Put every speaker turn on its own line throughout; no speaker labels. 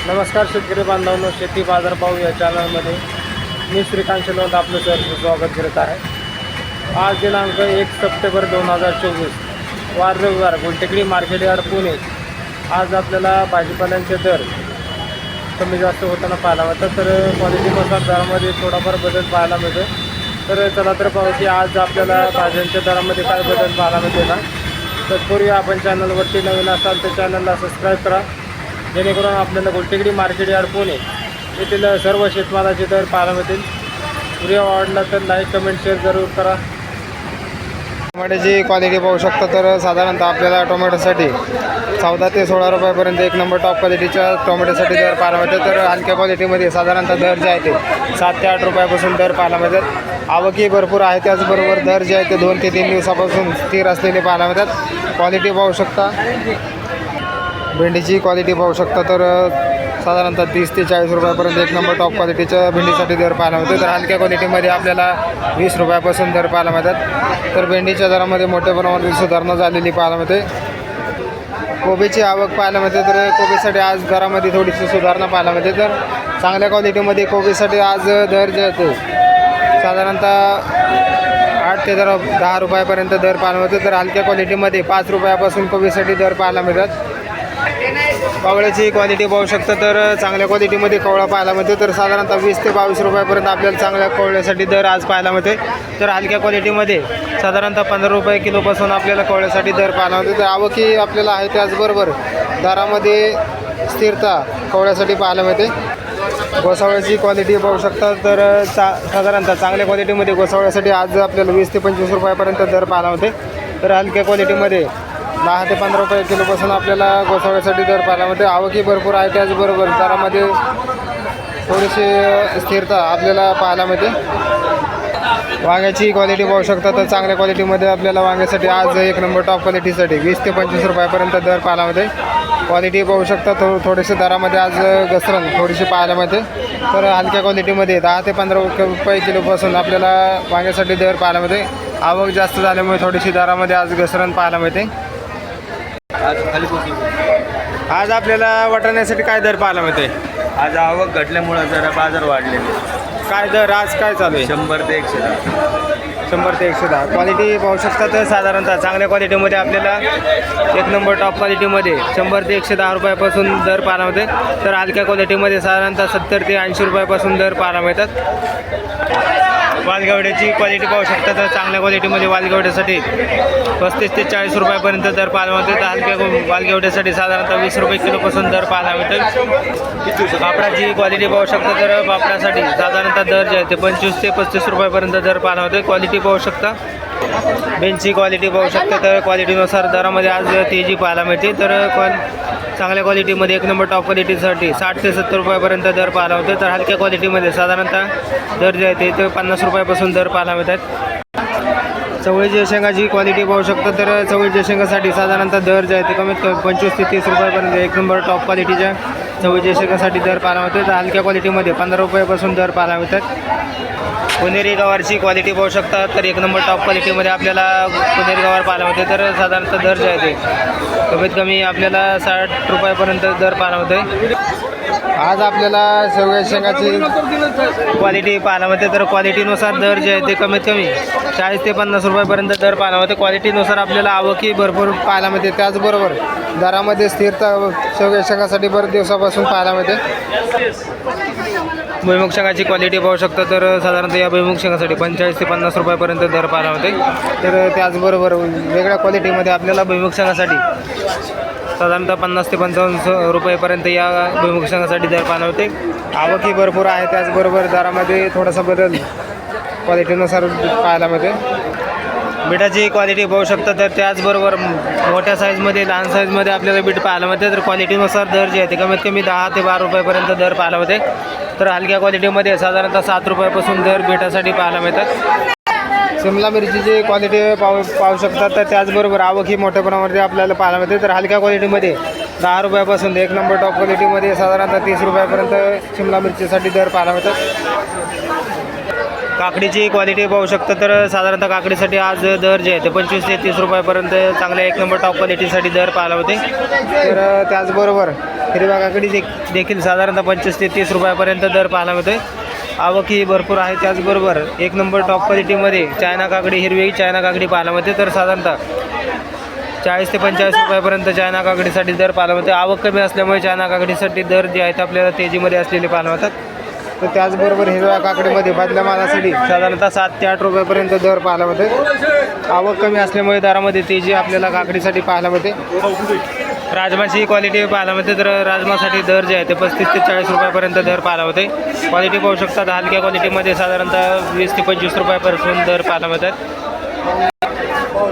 नमस्कार शेतकरी बांधवांनो, शेती बाजार पाहू या चॅनलमध्ये मी श्रीकांत शेलवंत आपलं सहर्ष स्वागत करत आहे। आज दिनांक 1 सप्टेंबर 2024 वार रविवार, गुलटेकडी मार्केट यार्ड पुणे। आज आपल्याला भाजीपाल्यांचे दर कमी जास्त होताना पाहायला मिळतात, तर क्वालिटीनुसार दरामध्ये थोडाफार बदल पाहायला मिळतो। तर चला तर पाहू की आज आपल्याला भाज्यांच्या दरामध्ये काय बदल पाहायला मिळते ना। तत्पूर्वी आपण चॅनलवरती नवीन असाल तर चॅनलला सबस्क्राईब करा, जेणेकरून आपल्याला गुलटेकडी मार्केट यार्ड पुणे येथील सर्व शेतमालाचे दर पाहायला मिळतील। व्हिडिओ आवडला तर लाईक कमेंट शेअर जरूर करा। टोमॅटोची क्वालिटी पाहू शकता, तर साधारणतः आपल्याला टोमॅटोसाठी 14 ते 16 रुपयापर्यंत एक नंबर टॉप क्वालिटीच्या टोमॅटोसाठी दर पाहायला मिळतात। तर हलक्या क्वालिटीमध्ये साधारणतः दर जे आहे ते 7 ते 8 रुपयापासून दर पाहायला मिळतात। आवकही भरपूर आहे, त्याचबरोबर दर जे आहे ते 2 ते 3 दिवसापासून स्थिर असलेले पाहायला मिळतात। क्वालिटी पाहू शकता, भेंडीची क्वालिटी पाहू शकता, तर साधारणतः 30 ते 40 रुपयापर्यंत एक नंबर टॉप क्वालिटीच्या भेंडीसाठी दर पाहायला मिळतो। तर हलक्या क्वालिटीमध्ये आपल्याला 20 रुपयापासून दर पाहायला मिळतात। तर भेंडीच्या दरामध्ये मोठ्या प्रमाणात सुधारणा झालेली पाहायला मिळते। कोबीची आवक पाहायला मिळते, तर कोबीसाठी आज दरामध्ये थोडीशी सुधारणा पाहायला मिळते। तर चांगल्या क्वालिटीमध्ये कोबीसाठी आज दर जे आहे साधारणतः 8 ते 10 रुपयापर्यंत दर पाहायला मिळतो। तर हलक्या क्वालिटीमध्ये 5 रुपयापासून कोबीसाठी दर पाहायला मिळतात। कवळ्याची क्वालिटी पाहू शकता, तर चांगल्या क्वालिटीमध्ये कवळा पाहायला मिळते। तर साधारणतः 20 ते 22 रुपयापर्यंत आपल्याला चांगल्या कवळ्यासाठी दर आज पाहायला मिळते। तर हलक्या क्वालिटीमध्ये साधारणतः 15 रुपये किलोपासून आपल्याला कवळ्यासाठी दर पाहायला मिळते। तर आवकही आपल्याला आहे, त्याचबरोबर दरामध्ये स्थिरता कवळ्यासाठी पाहायला मिळते। गोसावळ्याची क्वालिटी पाहू शकता, तर साधारणतः चांगल्या क्वालिटीमध्ये गोसावळ्यासाठी आज आपल्याला 20 ते 25 रुपयापर्यंत दर पाहायला मिळते। तर हलक्या क्वालिटीमध्ये 10 ते 15 रुपये किलोपासून आपल्याला गोसावळ्यासाठी दर पाहायला मिळते। आवकही भरपूर आहे, त्याचबरोबर दरामध्ये थोडीशी स्थिरता आपल्याला पाहायला मिळते। वांग्याची क्वालिटी पाहू शकता, तर चांगल्या क्वालिटीमध्ये आपल्याला वांग्यासाठी आज एक नंबर टॉप क्वालिटीसाठी 20 ते 25 रुपयापर्यंत दर पाहायला मिळते। क्वालिटी पाहू शकता, थोडेसे दरामध्ये आज घसरण थोडीशी पाहायला मिळते। तर हलक्या क्वालिटीमध्ये 10 ते 15 रुपये किलोपासून आपल्याला वांग्यासाठी दर पाहायला मिळते। आवक जास्त झाल्यामुळे थोडीशी दरामध्ये आज घसरण पाहायला मिळते। आज आपल्याला वाटाण्यासाठी काय दर पाहायला मिळते?
आज आवक घटल्यामुळं जरा बाजार वाढलेले।
काय दर आज काय चालू आहे?
100 ते 110।
100 ते 110 क्वालिटी पाहू शकता, तर साधारणतः चांगल्या क्वालिटीमध्ये आपल्याला एक नंबर टॉप क्वालिटीमध्ये 100 ते 110 रुपयापासून दर पाहायला मिळते। तर हलक्या क्वालिटीमध्ये साधारणतः 70 ते 80 रुपयापासून दर पाहायला मिळतात। वालगवड्याची क्वालिटी पाहू शकता, तर चांगल्या क्वालिटीमध्ये वालगवड्यासाठी 35 ते 40 रुपयापर्यंत दर पाहायला मिळते। तर हलक्या वालगवड्यासाठी साधारणतः 20 रुपये किलोपासून दर पाहायला मिळते। पापडाची क्वालिटी पाहू शकता, तर पापडासाठी साधारणतः दर जे आहे ते 25 ते 35 रुपयापर्यंत दर पाहायला मिळते। क्वालिटी पाहू शकता, बेंचची क्वालिटी पाहू शकता, तर क्वालिटीनुसार दरामध्ये आज तेजी पाहायला मिळते। तर चांगल्या क्वालिटीमध्ये एक नंबर टॉप क्वालिटीसाठी 60 ते 70 रुपयापर्यंत दर पाहायला होते। तर हलक्या क्वालिटीमध्ये साधारणतः दर जे आहे ते 50 रुपयापासून दर पाहायला मिळतात। चवळीच्या शेंगाची क्वालिटी पाहू शकता, तर चवळीच्या शेंगासाठी साधारणतः दर जे आहे ते कमीत कमी 25 ते 30 रुपयापर्यंत एक नंबर टॉप क्वालिटीच्या चवळीच्या शेंगासाठी दर पाहायला मिळते। तर हलक्या क्वालिटीमध्ये 15 रुपयापासून दर पाहायला मिळतात। पुणेरी गवारची क्वालिटी पाहू शकता, तर एक नंबर टॉप क्वालिटीमध्ये आपल्याला पुणेरी गवार पाहायला मिळते। तर साधारणतः दर जे आहे ते कमीत कमी आपल्याला 60 रुपयापर्यंत दर पाहायला मिळते। आज आपल्याला शेवग्याच्या शेंगाची क्वालिटी पाहायला मिळते, तर क्वालिटीनुसार दर जे आहे ते कमीत कमी 40 ते 50 रुपयापर्यंत दर पाहायला मिळते। क्वालिटीनुसार आपल्याला आवकही भरपूर पाहायला मिळते, त्याचबरोबर दरामध्ये स्थिरता शेवग्याच्या शेंगासाठी बरेच दिवसापासून पाहायला मिळते। भुईमुग शेंगाची क्वालिटी पाहू शकता, तर साधारणतः या भुईमुग शेंगासाठी 45 ते 50 रुपयापर्यंत दर पाहायला मिळते। तर त्याचबरोबर वेगळ्या क्वालिटीमध्ये आपल्याला भुईमुग शेंगासाठी साधारणतः 50 ते 55 रुपयेपर्यंत या भुईमुग शेंगासाठी दर पाहायला मिळते। आवकही भरपूर आहे, त्याचबरोबर दरामध्ये थोडासा बदल क्वालिटीनुसार पाहायला मिळते। बीटाची क्वालिटी पाहू शकता, तर त्याचबरोबर मोठ्या साईजमध्ये लहान साईजमध्ये आपल्याला बीट पाहायला मिळते। तर क्वालिटीनुसार दर जे आहे ते कमीत कमी 10 ते 12 रुपयापर्यंत दर पाहायला मिळते। तर हलक्या क्वालिटीमध्ये साधारणतः 7 रुपयापासून दर बीटासाठी पाहायला मिळतात। शिमला मिरचीची क्वालिटी पाहू शकतात, तर त्याचबरोबर आवक ही मोठ्या प्रमाणामध्ये आपल्याला पाहायला मिळते। तर हलक्या क्वालिटीमध्ये 10 रुपयापासून एक नंबर टॉप क्वालिटीमध्ये साधारणतः 30 रुपयापर्यंत शिमला मिरचीसाठी दर पाहायला मिळतात। काकडीची क्वालिटी पाहू शकता तर साधारणतः काकडीसाठी आज दर जे आहे ते 25 ते 30 रुपयापर्यंत चांगल्या एक नंबर टॉप क्वालिटीसाठी दर पाहायला होते. तर त्याचबरोबर हिरव्या काकडी देखील साधारणतः 25 ते 30 रुपयापर्यंत दर पाहायला होते. आवक ही भरपूर आहे. त्याचबरोबर एक नंबर टॉप क्वालिटीमध्ये चायना काकडी, हिरवी चायना काकडी पाहायला होते. तर साधारणतः 40 ते 45 रुपयापर्यंत चायना काकडीसाठी दर पाहायला होते. आवक कमी असल्यामुळे चायना काकडीसाठी दर जे आहेत आपल्याला तेजीमध्ये असलेले पाहायला होतात. तर त्याचबरोबर हिरव्या काकडीमध्ये बदल्या मालासाठी साधारणतः 7 ते 8 रुपयापर्यंत दर पाहायला होते. आवक कमी असल्यामुळे दरामध्ये तेजी आपल्याला काकडीसाठी पाहायला होते. राजमाची क्वालिटी पाहायला होते. तर राजमासाठी दर जे आहे ते 35 ते 40 रुपयापर्यंत दर पाहायला होते. क्वालिटी पाहू शकतात. हलक्या क्वालिटीमध्ये साधारणतः 20 ते 25 रुपयापासून दर पाहायला होतात.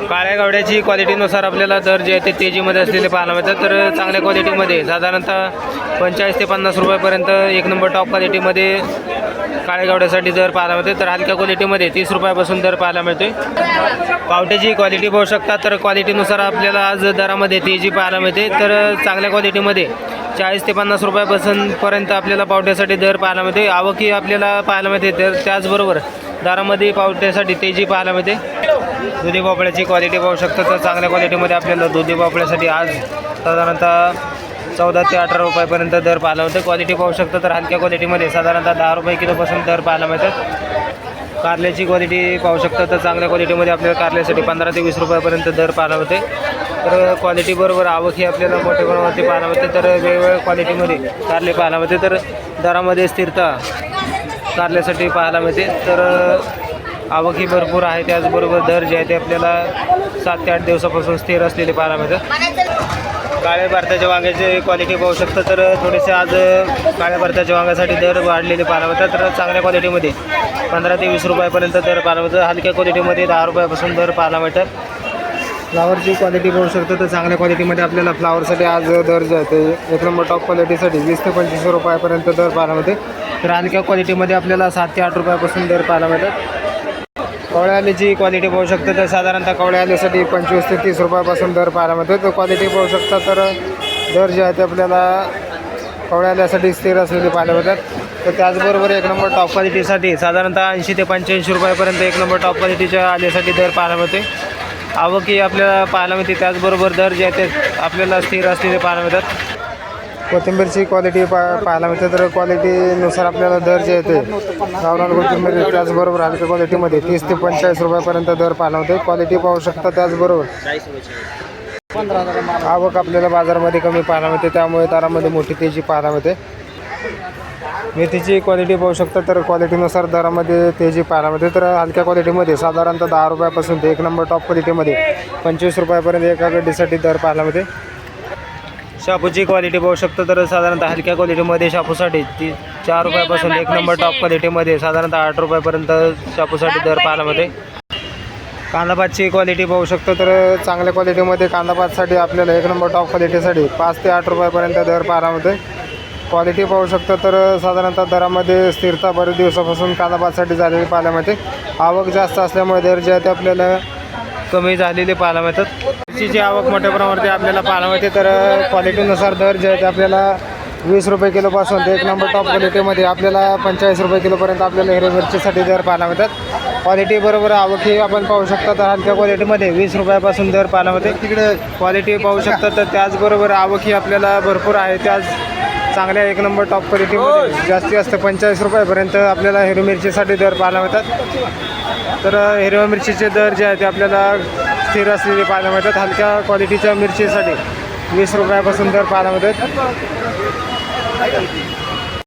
काळ्या गावड्याची क्वालिटीनुसार आपल्याला दर जे आहे ते तेजीमध्ये असलेले पाहायला मिळतात. तर चांगल्या क्वालिटीमध्ये साधारणतः 45 ते 50 रुपयापर्यंत एक नंबर टॉप क्वालिटीमध्ये काळ्या गावड्यासाठी दर पाहायला मिळते. तर हलक्या क्वालिटीमध्ये 30 रुपयापासून दर पाहायला मिळते. पावट्याची क्वालिटी पाहू शकता. तर क्वालिटीनुसार आपल्याला आज दरामध्ये तेजी पाहायला मिळते. तर चांगल्या क्वालिटीमध्ये 40 ते 50 रुपयापासून आपल्याला पावट्यासाठी दर पाहायला मिळते. आवकही आपल्याला पाहायला मिळते. तर त्याचबरोबर दरामध्ये पावट्यासाठी तेजी पाहायला मिळते. दुधी भोपळ्याची क्वालिटी पाहू शकता. तर चांगल्या क्वालिटीमध्ये आपल्याला दुधी भोपळ्यासाठी आज साधारणतः 14 ते 18 रुपयापर्यंत दर पाहायला होते. क्वालिटी पाहू शकता. तर हलक्या क्वालिटीमध्ये साधारणतः 10 रुपये किलोपासून दर पाहायला मिळतात. कारल्याची क्वालिटी पाहू शकता. तर चांगल्या क्वालिटीमध्ये आपल्याला कारल्यासाठी 15 ते 20 रुपयापर्यंत दर पाहायला होते. तर क्वालिटीबरोबर आवक ही आपल्याला मोठ्या प्रमाणावरती पाहायला होते. तर वेगवेगळ्या क्वालिटीमध्ये कारले पाहायला होते. तर दरामध्ये स्थिरता कारल्यासाठी पाहायला मिळते. तर आवक ही भरपूर आहे. त्याचबरोबर दर जे आहे ते आपल्याला 7 ते 8 दिवसापासून स्थिर असलेले पाहायला मिळतात. काळ्या भारताच्या वांग्याची क्वालिटी पाहू शकता. तर थोडेसे आज काळ्या भारताच्या वांग्यासाठी दर वाढलेले पाहायला मिळतात. तर चांगल्या क्वालिटीमध्ये 15 ते 20 रुपयापर्यंत दर पाहायला मिळतात. हलक्या क्वालिटीमध्ये 10 रुपयापासून दर पाहायला मिळतात. फ्लावरची क्वालिटी पाहू शकतो. तर चांगल्या क्वालिटीमध्ये आपल्याला फ्लावरसाठी आज दर जे आहे ते एक नंबर टॉप क्वालिटीसाठी 20 ते 25 रुपयापर्यंत दर पाहायला मिळते. तर हलक्या क्वालिटीमध्ये आपल्याला 7 ते 8 रुपयापासून दर पाहायला मिळतात. कवळ्या आल्याची क्वालिटी पाहू शकता. तर साधारणतः कवळ्या आल्यासाठी 25 ते 30 रुपयापासून दर पाहायला मिळतो. तर क्वालिटी पाहू शकता. तर दर जे आहे ते आपल्याला कवळ्या आल्यासाठी स्थिर असलेले पाहायला मिळतात. तर त्याचबरोबर एक नंबर टॉप क्वालिटीसाठी साधारणतः 80 ते 85 रुपयापर्यंत एक नंबर टॉप क्वालिटीच्या आल्यासाठी दर पाहायला मिळते. आवकही आपल्याला पाहायला मिळते. त्याचबरोबर दर जे आहे ते आपल्याला स्थिर असलेले पाहायला मिळतात. कोथिंबीरची क्वालिटी पाहायला मिळते. तर क्वालिटीनुसार आपल्याला दर जे आहे ते गावरान कोथिंबीर त्याचबरोबर हलक्या क्वालिटीमध्ये 30 ते 45 रुपयापर्यंत दर पाहायला मिळते. क्वालिटी पाहू शकता. त्याचबरोबर आवक आपल्याला बाजारामध्ये कमी पाहायला मिळते. त्यामुळे दरामध्ये मोठी तेजी पाहायला मिळते. मेथीची क्वालिटी पाहू शकता. तर क्वालिटीनुसार दरामध्ये तेजी पाहायला मिळते. तर हलक्या क्वालिटीमध्ये साधारणतः 10 रुपयापासून ते एक नंबर टॉप क्वालिटीमध्ये 25 रुपयापर्यंत एका गड्डीसाठी दर पाहायला मिळते. शापूची क्वालिटी पाहू शकतो. तर साधारणतः हलक्या क्वालिटीमध्ये शापूसाठी 4 रुपयापासून एक नंबर टॉप क्वालिटीमध्ये साधारणतः 8 रुपयापर्यंत शापूसाठी दर पाहायला मिळते. कांदापातची क्वालिटी पाहू शकतो. तर चांगल्या क्वालिटीमध्ये कांदापातसाठी आपल्याला एक नंबर टॉप क्वालिटीसाठी 5 ते 8 रुपयापर्यंत दर पाहायला मिळते. क्वालिटी पाहू शकतो. तर साधारणतः दरामध्ये स्थिरता बरेच दिवसापासून कांदापातसाठी झालेली पाहायला मिळते. आवक जास्त असल्यामुळे दर जे आहे ते आपल्याला कमी झालेले पाहायला मिळतात. मिरचीची आवक मोठ्या प्रमाणावरती आपल्याला पाहायला मिळते. तर क्वालिटीनुसार दर जे आहे ते आपल्याला 20 रुपये किलोपासून ते एक नंबर टॉप क्वालिटीमध्ये आपल्याला 45 रुपये किलोपर्यंत आपल्याला हिरव्या मिरचीसाठी दर पाहायला मिळतात. क्वालिटी बरोबर आवक ही आपण पाहू शकता. तर हलक्या क्वालिटीमध्ये 20 रुपयापासून दर पाहायला मिळते. तिकडे क्वालिटी पाहू शकता. तर त्याचबरोबर आवक ही आपल्याला भरपूर आहे. त्याच चांगल्या एक नंबर टॉप क्वालिटीमध्ये जास्तीत जास्त 45 रुपयापर्यंत आपल्याला हिरवी मिरचीसाठी दर पाहायला मिळतात. तर हिरव्या मिरचीचे दर जे आहे ते आपल्याला स्थिर असलेले पाहायला मिळतात. हलक्या क्वालिटीच्या मिरचीसाठी 20 रुपयापासून दर पाहायला मिळतात.